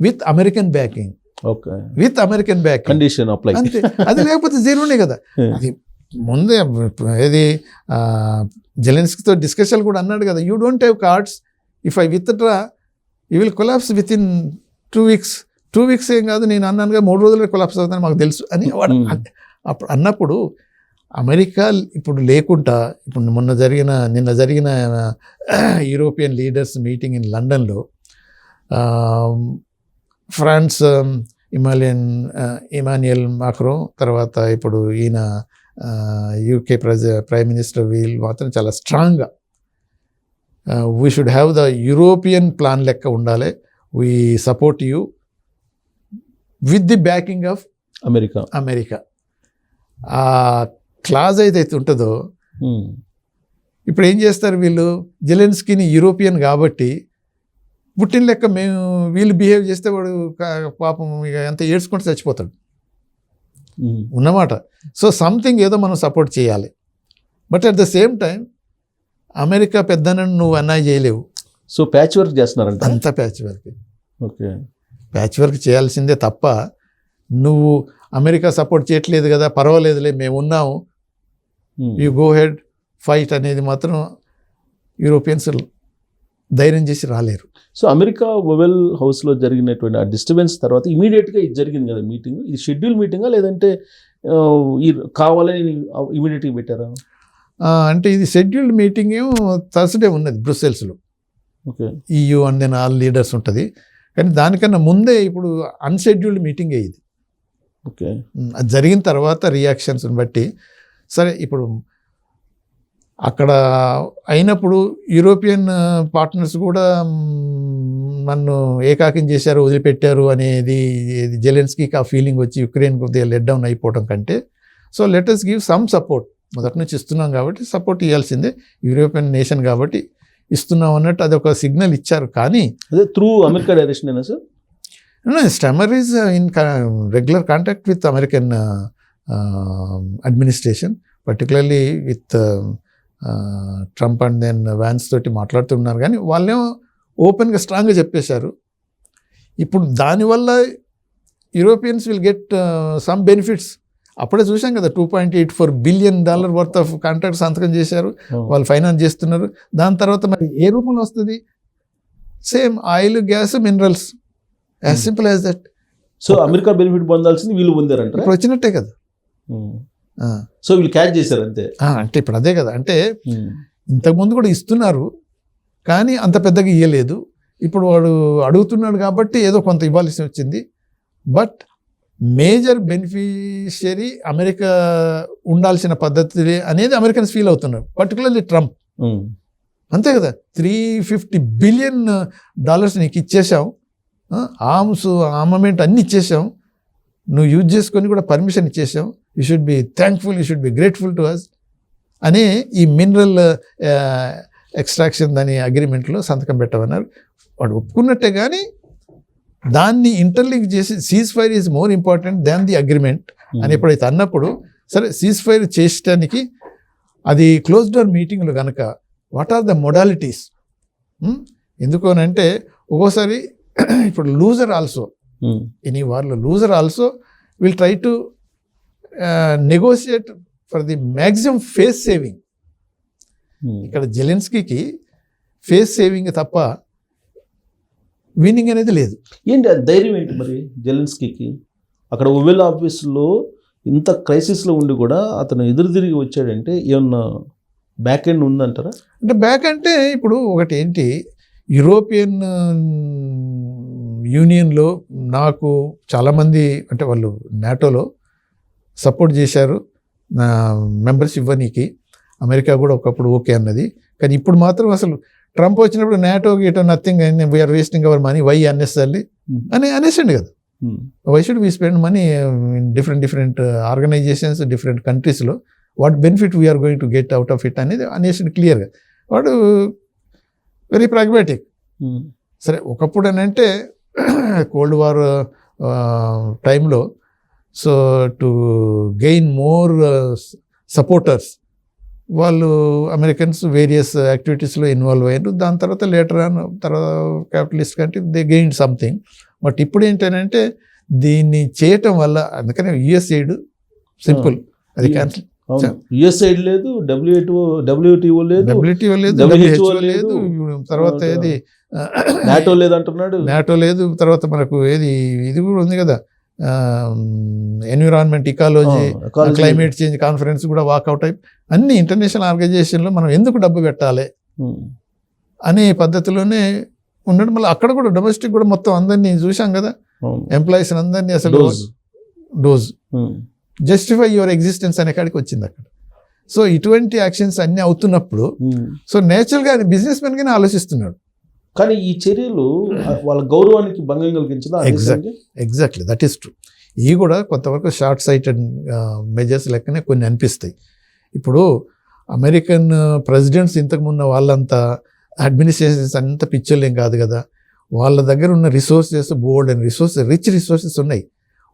with American backing. Okay, with American backing condition apply. అంతే. అది లేకపోతే జీరోనే కదా. అది ముందే ఏది జెలెన్స్కీతో డిస్కషన్ కూడా అన్నాడు కదా, you don't have cards, if I withdraw you will collapse with in 2 weeks. 2 weeks ఏం కాదు, నేను అన్నానుగా 3 రోజుల్లో కొలాప్స్ అవుతుందని మాకు తెలుసు అని వాడు అప్పుడు అన్నప్పుడు అమెరికా ఇప్పుడు లేకుండా ఇప్పుడు నిన్న జరిగిన యూరోపియన్ లీడర్స్ మీటింగ్ ఇన్ లండన్లో ఫ్రాన్స్ ఇమాన్యుయల్ మాక్రో తర్వాత ఇప్పుడు ఈయన యూకే ప్రైమ్ మినిస్టర్ వీళ్ళు మాత్రం చాలా స్ట్రాంగ్గా we should have the European plan లెక్క ఉండాలి, we support you with the backing of America. ఆ క్లాజ్ అయితే ఉంటుందో ఇప్పుడు ఏం చేస్తారు వీళ్ళు, జెలెన్స్కీని యూరోపియన్ కాబట్టి పుట్టిన లెక్క మేము వీళ్ళు బిహేవ్ చేస్తే వాడు పాపం ఇక ఎంత ఏడ్చుకుంటూ చచ్చిపోతాడు ఉన్నమాట. సో సంథింగ్ ఏదో మనం సపోర్ట్ చేయాలి. But at the same time America పెద్దనని నువ్వు అన్నాయి చేయలేవు. సో ప్యాచ్ వర్క్ చేస్తున్నారంట, అంతా patch work. Okay, patch work చేయాల్సిందే తప్ప నువ్వు అమెరికా సపోర్ట్ చేయట్లేదు కదా పర్వాలేదులే మేము ఉన్నాము, యూ గో హెడ్ ఫైట్ అనేది మాత్రం యూరోపియన్స్ ధైర్యం చేసి రాలేరు. సో అమెరికా ఓవెల్ హౌస్లో జరిగినటువంటి ఆ డిస్టర్బెన్స్ తర్వాత ఇమీడియట్గా ఇది జరిగింది కదా మీటింగ్, ఇది షెడ్యూల్ మీటింగా లేదంటే కావాలని ఇమీడియట్గా పెట్టారా? అంటే ఇది షెడ్యూల్డ్ మీటింగ్ ఏమో థర్స్డే ఉన్నది బ్రుసెల్స్లో. Okay, EU and then all leaders ఉంటుంది. కానీ దానికన్నా ముందే ఇప్పుడు అన్షెడ్యూల్డ్ మీటింగే ఇది. ఓకే, అది జరిగిన తర్వాత రియాక్షన్స్ని బట్టి సరే ఇప్పుడు అక్కడ అయినప్పుడు యూరోపియన్ పార్ట్నర్స్ కూడా నన్ను ఏకాకిం చేశారు వదిలిపెట్టారు అనేది జెలెన్స్కీకి ఆ ఫీలింగ్ వచ్చి యుక్రెయిన్ కొద్దిగా లెట్ డౌన్ అయిపోవడం కంటే so let us give some support. మొదటి నుంచి ఇస్తున్నాం కాబట్టి సపోర్ట్ ఇవ్వాల్సిందే, యూరోపియన్ నేషన్ కాబట్టి ఇస్తున్నాం అన్నట్టు అదొక సిగ్నల్ ఇచ్చారు. కానీ అదే త్రూ అమెరికా డైరెక్షన్ అయినా sir? Starmer is in regular contact with American administration, particularly with Trump and then Vance తోటి మాట్లాడుతున్నారు. కానీ వాళ్ళేమో ఓపెన్గా స్ట్రాంగ్గా చెప్పేశారు. ఇప్పుడు దానివల్ల Europeans will get some benefits. అప్పుడే చూసాం కదా $2.84 billion వర్త్ ఆఫ్ కాంట్రాక్ట్ సంతకం చేశారు, వాళ్ళు ఫైనాన్స్ చేస్తున్నారు. దాని తర్వాత మరి ఏ రూపంలో వస్తుంది? Same oil, gas, minerals, as simple as that. So America benefit పొందాల్సింది వీళ్ళు పొందారంట, ఇప్పుడు వచ్చినట్టే కదా. సో వీళ్ళు క్యాచ్ చేశారు అంతే. అంటే ఇప్పుడు అదే కదా, అంటే ఇంతకుముందు కూడా ఇస్తున్నారు కానీ అంత పెద్దగా ఇవ్వలేదు. ఇప్పుడు వాడు అడుగుతున్నాడు కాబట్టి ఏదో కొంత ఇవ్వాల్సి వచ్చింది. బట్ మేజర్ బెనిఫిషియరీ అమెరికా ఉండాల్సిన పద్ధతి అనేది అమెరికన్స్ ఫీల్ అవుతున్నారు, పర్టికులర్లీ ట్రంప్. అంతే కదా, $350 billion నీకు ఇచ్చేసాం, ఆర్మ్స్ ఆర్మమెంట్ అన్నీ ఇచ్చేసాం, నువ్వు యూజ్ చేసుకొని కూడా పర్మిషన్ ఇచ్చేసాం, you should be thankful, you should be grateful to us అని ఈ మినరల్ ఎక్స్ట్రాక్షన్ దాని అగ్రిమెంట్లో సంతకం పెట్టమన్నారు. వాడు ఒప్పుకున్నట్టే కానీ దాన్ని ఇంటర్లింక్ చేసి cease fire is more important than the agreement అని ఎప్పుడైతే అన్నప్పుడు సరే సీజ్ ఫైర్ చేయడానికి అది క్లోజ్ డోర్ మీటింగ్లో కనుక వాట్ ఆర్ ద మొడాలిటీస్, ఎందుకు అని అంటే ఒక్కోసారి ఇప్పుడు లూజర్ ఆల్సో ఎనీ వార్లో loser also will try to negotiate for the maximum face saving. ఇక్కడ జెలెన్స్కీకి ఫేస్ సేవింగ్ తప్ప విన్నింగ్ అనేది లేదు. ఏంటి అది ధైర్యం ఏంటి మరి జెలెన్స్కీకి? అక్కడ ఓవెల్ ఆఫీస్లో ఇంత క్రైసిస్లో ఉండి కూడా అతను ఎదురు తిరిగి వచ్చాడంటే ఏమన్నా బ్యాక్ ఎండ్ ఉందంటారా? అంటే బ్యాక్ అంటే ఇప్పుడు ఒకటి ఏంటి, యూరోపియన్ యూనియన్లో నాకు చాలామంది అంటే వాళ్ళు నాటోలో సపోర్ట్ చేశారు నా మెంబర్స్ ఇవ్వనీకి. అమెరికా కూడా ఒకప్పుడు ఓకే అన్నది, కానీ ఇప్పుడు మాత్రం అసలు ట్రంప్ వచ్చినప్పుడు నాటో గీటో nothing, we are wasting our money, why unnecessarily అని అనేసండి కదా. Why should we spend money in different organizations different కంట్రీస్లో, what benefit we are going to get out of it అనేది అనేసి క్లియర్గా. వాడు వెరీ ప్రాగ్మాటిక్. సరే ఒకప్పుడు అని అంటే కోల్డ్ వార్ టైంలో so to gain more supporters వాళ్ళు అమెరికన్స్ వేరియస్ యాక్టివిటీస్లో ఇన్వాల్వ్ అయ్యారు. దాని తర్వాత లేటర్ ఆన్ తర్వాత క్యాపిటలిస్ట్ కంటే దే గెయిన్ సంథింగ్. బట్ ఇప్పుడు ఏంటంటే దీన్ని చేయటం వల్ల అందుకనే యుఎస్ ఎయిడ్ సింపుల్ అది క్యాన్సిల్. యుఎస్ఐడ్ లేదు, డబ్ల్యూటీఓ లేదు, డబ్ల్యూటీఓ లేదు, WHO లేదు, తర్వాత ఏది నాటో లేదు అంటున్నాడు. నాటో లేదు, తర్వాత మనకు ఏది ఇది కూడా ఉంది కదా environment ecology climate change conference కూడా వాకౌట్ అయి అన్ని ఇంటర్నేషనల్ ఆర్గనైజేషన్లో మనం ఎందుకు డబ్బు పెట్టాలి అనే పద్ధతిలోనే ఉండడం. మళ్ళీ అక్కడ కూడా డొమెస్టిక్ కూడా మొత్తం అందరినీ చూసాం కదా, ఎంప్లాయీస్ అందరినీ అసలు డోజ్ జస్టిఫై యువర్ ఎగ్జిస్టెన్స్ అనే కాడికి వచ్చింది అక్కడ. సో ఇటువంటి యాక్షన్స్ అన్నీ అవుతున్నప్పుడు సో నేచురల్గా బిజినెస్ మెన్గానే ఆలోచిస్తున్నాడు. కానీ ఈ చర్యలు వాళ్ళ గౌరవానికి భంగం కలిగించదా? Exactly that is true. ఇవి కూడా కొంతవరకు షార్ట్ సైటెడ్ మెజర్స్ లెక్కనే కొన్ని అనిపిస్తాయి. ఇప్పుడు అమెరికన్ ప్రెసిడెంట్స్ ఇంతకుమున్న వాళ్ళంతా అడ్మినిస్ట్రేషన్స్ అంత పిచ్చోళ్ళేం కాదు కదా. వాళ్ళ దగ్గర ఉన్న resources bold and rich resources ఉన్నాయి.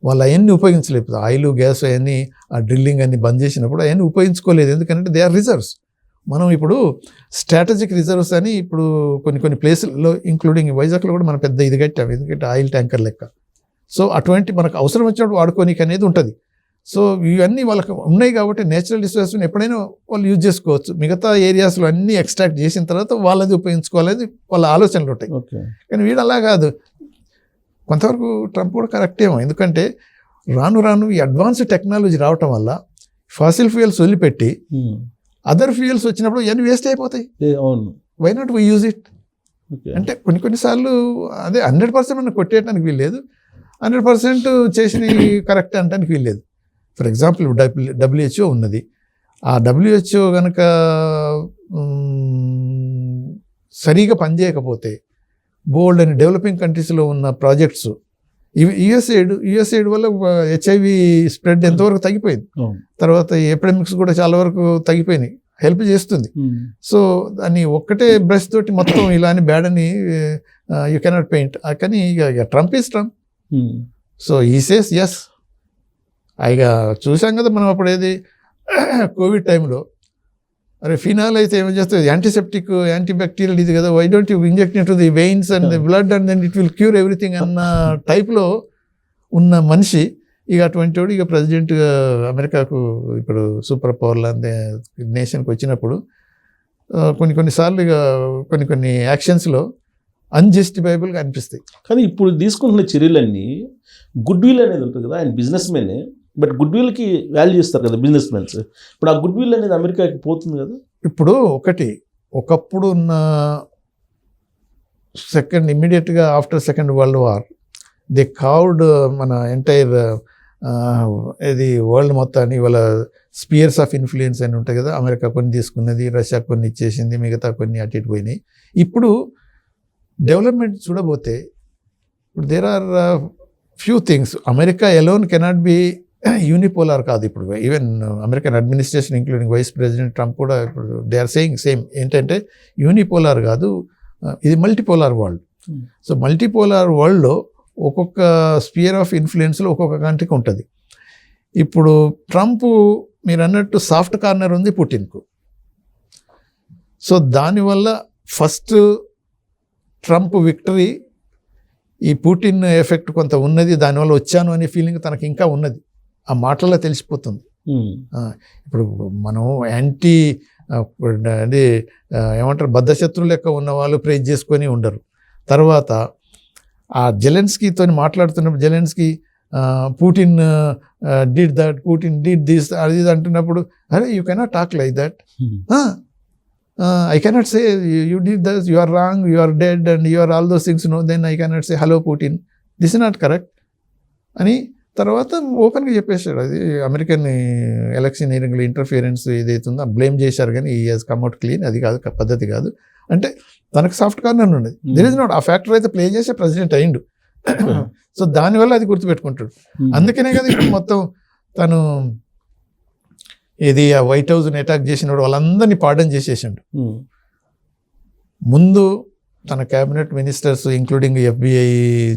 వాళ్ళు అవన్నీ ఉపయోగించలేదు. ఆయిల్ గ్యాస్ అవన్నీ ఆ డ్రిల్లింగ్ అన్ని బంద్ చేసినప్పుడు అవన్నీ ఉపయోగించుకోలేదు. ఎందుకంటే దే ఆర్ రిజర్వ్స్. మనం ఇప్పుడు స్ట్రాటజిక్ రిజర్వ్స్ అని ఇప్పుడు కొన్ని ప్లేసుల్లో ఇంక్లూడింగ్ వైజాగ్లో కూడా మనం పెద్ద ఇది కట్టాం, ఎందుకంటే ఆయిల్ ట్యాంకర్ లెక్క. సో అటువంటి మనకు అవసరం వచ్చినప్పుడు వాడుకోనికి అనేది ఉంటుంది. సో ఇవన్నీ వాళ్ళకి ఉన్నాయి కాబట్టి నేచురల్ రిసోర్స్ని ఎప్పుడైనా వాళ్ళు యూజ్ చేసుకోవచ్చు. మిగతా ఏరియాస్లో అన్నీ ఎక్స్ట్రాక్ట్ చేసిన తర్వాత వాళ్ళది ఉపయోగించుకోవాలని వాళ్ళ ఆలోచనలు ఉంటాయి. కానీ వీడు అలా కాదు. కొంతవరకు ట్రంప్ కూడా కరెక్టేమో, ఎందుకంటే రాను ఈ అడ్వాన్స్డ్ టెక్నాలజీ రావటం వల్ల ఫాసిల్ ఫ్యూయల్స్ వదిలిపెట్టి అదర్ ఫ్యూయల్స్ వచ్చినప్పుడు ఇవన్నీ వేస్ట్ అయిపోతాయి. Why not we use it అంటే కొన్నిసార్లు అదే 100% మనం కొట్టేయడానికి వీల్లేదు, 100% చేసినవి కరెక్ట్ అనడానికి వీల్లేదు. ఫర్ ఎగ్జాంపుల్ WHO ఉన్నది. ఆ WHO కనుక సరిగా పనిచేయకపోతే బోల్డ్ అని డెవలపింగ్ కంట్రీస్లో ఉన్న ప్రాజెక్ట్స్ ఇవి యుఎస్ఎయిడ్ వల్ల HIV స్ప్రెడ్ ఎంతవరకు తగ్గిపోయింది. తర్వాత ఎపిడమిక్స్ కూడా చాలా వరకు తగ్గిపోయినాయి, హెల్ప్ చేస్తుంది. సో దాన్ని ఒక్కటే బ్రష్ తోటి మొత్తం ఇలా అని బ్యాడ్ అని యూ కెనాట్ పెయింట్. కానీ ఇక ట్రంప్ ఈజ్ ట్రంప్. సో ఈ సేస్ ఎస్. ఇక చూసాం కదా మనం అప్పుడు ఏది కోవిడ్ టైంలో అరే ఫినాల్ అయితే ఏమో చేస్తుంది, యాంటీసెప్టిక్ యాంటీబ్యాక్టీరియల్ ఇది కదా, why don't you inject into the veins and the blood and then it will cure everything అన్న టైప్లో ఉన్న మనిషి ఇక అటువంటి వాడు ఇక ప్రెసిడెంట్గా అమెరికాకు ఇప్పుడు సూపర్ పవర్ల నేషన్కి వచ్చినప్పుడు కొన్నిసార్లు ఇక కొన్ని యాక్షన్స్లో అన్జస్టిఫైబుల్గా అనిపిస్తాయి. కానీ ఇప్పుడు తీసుకుంటున్న చర్యలన్నీ గుడ్ విల్ అనేది ఉంటుంది కదా, ఆయన బిజినెస్ మెనే, బట్ గుడ్ విల్కి వాల్యూ ఇస్తారు కదా బిజినెస్ మెన్స్. ఇప్పుడు ఆ గుడ్ విల్ అనేది అమెరికాకి పోతుంది కదా. ఇప్పుడు ఒకప్పుడు ఉన్న ఇమ్మీడియట్గా after second world war they carved మన ఎంటైర్ ఇది వరల్డ్ మొత్తాన్ని వాళ్ళ స్పియర్స్ ఆఫ్ ఇన్ఫ్లుయెన్స్ అని ఉంటాయి కదా. అమెరికా కొన్ని తీసుకున్నది, రష్యా కొన్ని ఇచ్చేసింది, మిగతా కొన్ని అటు ఇటు పోయినాయి. ఇప్పుడు డెవలప్మెంట్ చూడబోతే ఇప్పుడు there are few things. America alone cannot be unipolar కాదు. ఇప్పుడు even American administration including vice president Trump కూడా ఇప్పుడు దే ఆర్ సేయింగ్ సేమ్ ఏంటంటే యూనిపోలార్ కాదు, ఇది మల్టీపోలార్ వరల్డ్. సో మల్టీపోలార్ వరల్డ్లో ఒక్కొక్క స్పియర్ ఆఫ్ ఇన్ఫ్లుయెన్స్లో ఒక్కొక్క కంట్రీకి ఉంటుంది. ఇప్పుడు ట్రంప్ మీరు అన్నట్టు సాఫ్ట్ కార్నర్ ఉంది పుటిన్కు. సో దానివల్ల ఫస్ట్ ట్రంప్ విక్టరీ ఈ పుటిన్ ఎఫెక్ట్ కొంత ఉన్నది, దానివల్ల వచ్చాను అనే ఫీలింగ్ తనకి ఇంకా ఉన్నది. ఆ మాటల్లో తెలిసిపోతుంది. ఇప్పుడు మనం అది ఏమంటారు బద్ధశత్రువు లెక్క ఉన్న వాళ్ళు ప్రేజ్ చేసుకొని ఉండరు. తర్వాత ఆ జెలెన్స్కీతో మాట్లాడుతున్నప్పుడు Zelensky Putin did that, Putin did this అది అంటున్నప్పుడు అరే you cannot talk like that, I cannot say you did this, you are wrong, you are dead and you are all those things, no, then I cannot say hello Putin, this is not correct అని తర్వాత ఓపెన్గా చెప్పేశాడు. అది అమెరికన్ ఎలక్షన్ హీరింగ్లో ఇంటర్ఫియరెన్స్ ఏదైతుందో బ్లేమ్ చేశారు, కానీ ఈ హాజ్ కమ్అట్ క్లీన్. అది కాదు పద్ధతి కాదు అంటే తనకు సాఫ్ట్ కార్నర్ ఉండేది. దెర్ ఇస్ నాట్ ఆ ఫ్యాక్టర్ అయితే ప్లే చేసే ప్రెసిడెంట్ అయ్యిండు. సో దానివల్ల అది గుర్తుపెట్టుకుంటాడు. అందుకనే కదా ఇప్పుడు మొత్తం తను ఇది ఆ వైట్ హౌస్ని అటాక్ చేసినప్పుడు వాళ్ళందరినీ పార్డన్ చేసేసిండు. ముందు తన cabinet ministers including FBI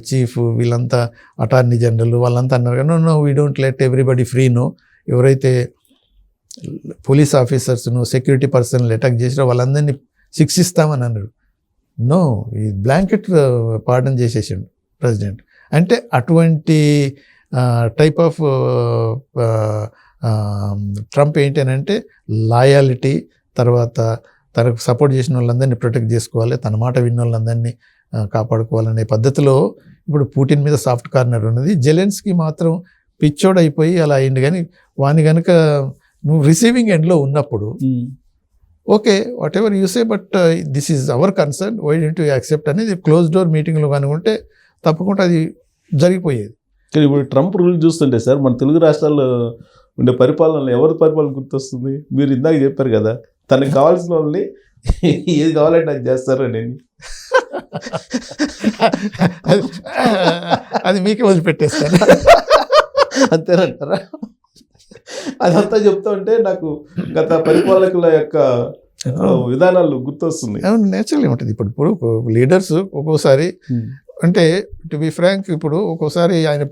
chief వీళ్ళంతా అటార్నీ జనరల్ వాళ్ళంతా అన్నారు no we don't let everybody free no, ఎవరైతే పోలీస్ ఆఫీసర్స్ను సెక్యూరిటీ పర్సన్లు అటాక్ చేసినా వాళ్ళందరినీ శిక్షిస్తామని అన్నాడు. నో, ఈ బ్లాంకెట్ పార్డన్ చేసేసాడు ప్రెసిడెంట్. అంటే అటువంటి టైప్ ఆఫ్ ట్రంప్ ఏంటి అని అంటే లాయాలిటీ, తర్వాత తనకు సపోర్ట్ చేసిన వాళ్ళందరినీ ప్రొటెక్ట్ చేసుకోవాలి, తన మాట విన్న వాళ్ళందరినీ కాపాడుకోవాలనే పద్ధతిలో ఇప్పుడు పుటిన్ మీద సాఫ్ట్ కార్నర్ ఉన్నది. జెలెన్స్కీ మాత్రం పిచ్చోడు అయిపోయి అలా అయింది. కానీ వాని కనుక నువ్వు రిసీవింగ్ ఎండ్లో ఉన్నప్పుడు okay whatever you say but this is our concern, why don't you accept అనేది క్లోజ్ డోర్ మీటింగ్లో కానీ ఉంటే తప్పకుండా అది జరిగిపోయేది. కానీ ఇప్పుడు ట్రంప్ రూల్ చూస్తుంటే సార్ మన తెలుగు రాష్ట్రాల్లో ఉండే పరిపాలనలో ఎవరి పరిపాలన గుర్తొస్తుంది? మీరు ఇందాక చెప్పారు కదా తనకు కావాల్సిన వాళ్ళని ఏది కావాలంటే అది చేస్తారు అని. అది మీకే వదిలిపెట్టేస్తాను. అంతేనంటారా? అదంతా చెప్తా ఉంటే నాకు గత పరిపాలకుల యొక్క విధానాలు గుర్తొస్తుంది. అవును, నేచురల్ ఉంటుంది. ఇప్పుడు లీడర్స్ ఒక్కోసారి అంటే టు బి ఫ్రాంక్ ఇప్పుడు ఒక్కోసారి ఆయన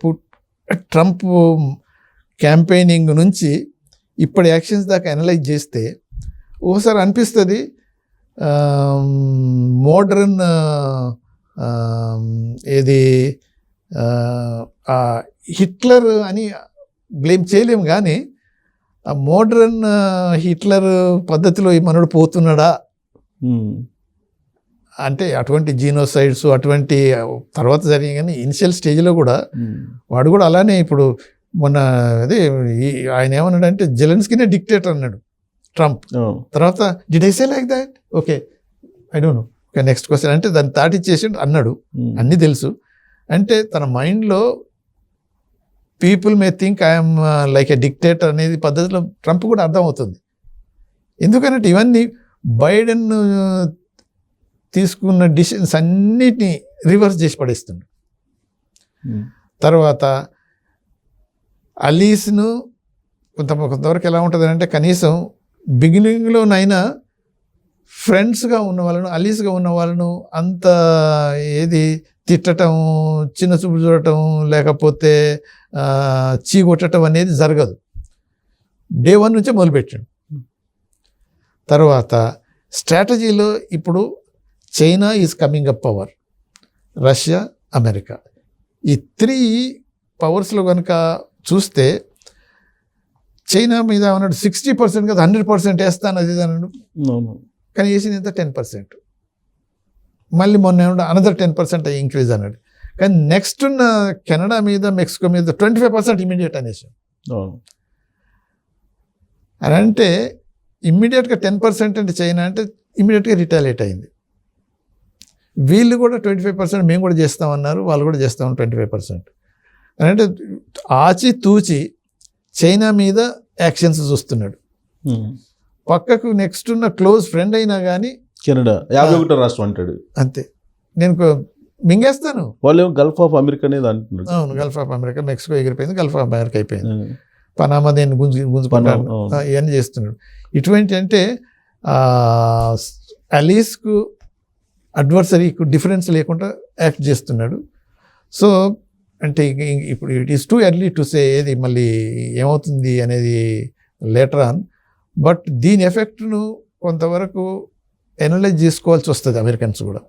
ట్రంప్ క్యాంపెయినింగ్ నుంచి ఇప్పటి యాక్షన్స్ దాకా అనలైజ్ చేస్తే ఓసారి అనిపిస్తుంది మోడ్రన్ ఏది హిట్లర్ అని బ్లేమ్ చేయలేము, కానీ ఆ మోడ్రన్ హిట్లర్ పద్ధతిలో ఈ మనడు పోతున్నాడా అంటే అటువంటి జీనోసైడ్స్ అటువంటి తర్వాత జరిగింది. కానీ ఇనిషియల్ స్టేజ్లో కూడా వాడు కూడా అలానే ఇప్పుడు మొన్న అదే ఆయన ఏమన్నాడంటే జెలెన్స్కీనే డిక్టేటర్ అన్నాడు ట్రంప్. తర్వాత did I say like that? Okay I don't know, okay next question అంటే దాన్ని తాటిచ్చేసి అన్నాడు. అన్నీ తెలుసు అంటే తన మైండ్లో people may think I'm like a dictator అనేది పద్ధతిలో ట్రంప్ కూడా అర్థమవుతుంది. ఎందుకంటే ఇవన్నీ బైడెన్ తీసుకున్న డిసిషన్స్ అన్నిటినీ రివర్స్ చేసి పడేస్తుంది. తర్వాత అలీస్ను కొంతవరకు ఎలా ఉంటుంది అంటే కనీసం బిగినింగ్లోనైనా ఫ్రెండ్స్గా ఉన్న వాళ్ళను అలీస్గా ఉన్న వాళ్ళను అంత ఏది తిట్టడం, చిన్న చూపు చూడటం, లేకపోతే చీగొట్టడం అనేది జరగదు. డే 1 నుంచే మొదలుపెట్టాడు. తర్వాత స్ట్రాటజీలో ఇప్పుడు China is coming up power, Russia, America, ఈ 3 పవర్స్లో కనుక చూస్తే చైనా మీద అన్నాడు 60% కదా 100% వేస్తాను అది అన్నాడు. కానీ వేసింది ఎంత 10%. మళ్ళీ మొన్న ఏమన్నా అనదర్ 10% ఇంక్రీజ్ అన్నాడు. కానీ నెక్స్ట్ ఉన్న కెనడా మీద మెక్సికో మీద 25% ఇమీడియట్ అనేసాం. అని అంటే ఇమ్మీడియట్గా 10% అంటే చైనా అంటే ఇమ్మీడియట్గా రిటాలియేట్ అయింది. వీళ్ళు కూడా 25% మేము కూడా చేస్తామన్నారు, వాళ్ళు కూడా చేస్తామని 25%. అంటే ఆచి తూచి చైనా మీద యాక్షన్స్ చూస్తున్నాడు. పక్కకు నెక్స్ట్ ఉన్న క్లోజ్ ఫ్రెండ్ అయినా కానీ కెనడా 51వ రాష్ట్రం అంటాడు. అంతే, నేను మింగేస్తాను. వాళ్ళు గల్ఫ్ ఆఫ్ అమెరికా అనేది అంటున్నాడు. అవును, గల్ఫ్ ఆఫ్ అమెరికా, మెక్సికో ఎగిరిపోయింది, గల్ఫ్ ఆఫ్ అమెరికా అయిపోయింది. పనామా నేను గుంజుకుంటాను ఇవన్నీ చేస్తున్నాడు. ఇటువంటి అంటే అలీస్కు అడ్వర్సరీకు డిఫరెన్స్ లేకుండా యాక్ట్ చేస్తున్నాడు. సో అంటే ఇప్పుడు it is too early to say ఏది మళ్ళీ ఏమవుతుంది అనేది లేటర్ ఆన్. బట్ దీని ఎఫెక్ట్ను కొంతవరకు ఎనలైజ్ చేసుకోవాల్సి వస్తుంది అమెరికన్స్ కూడా.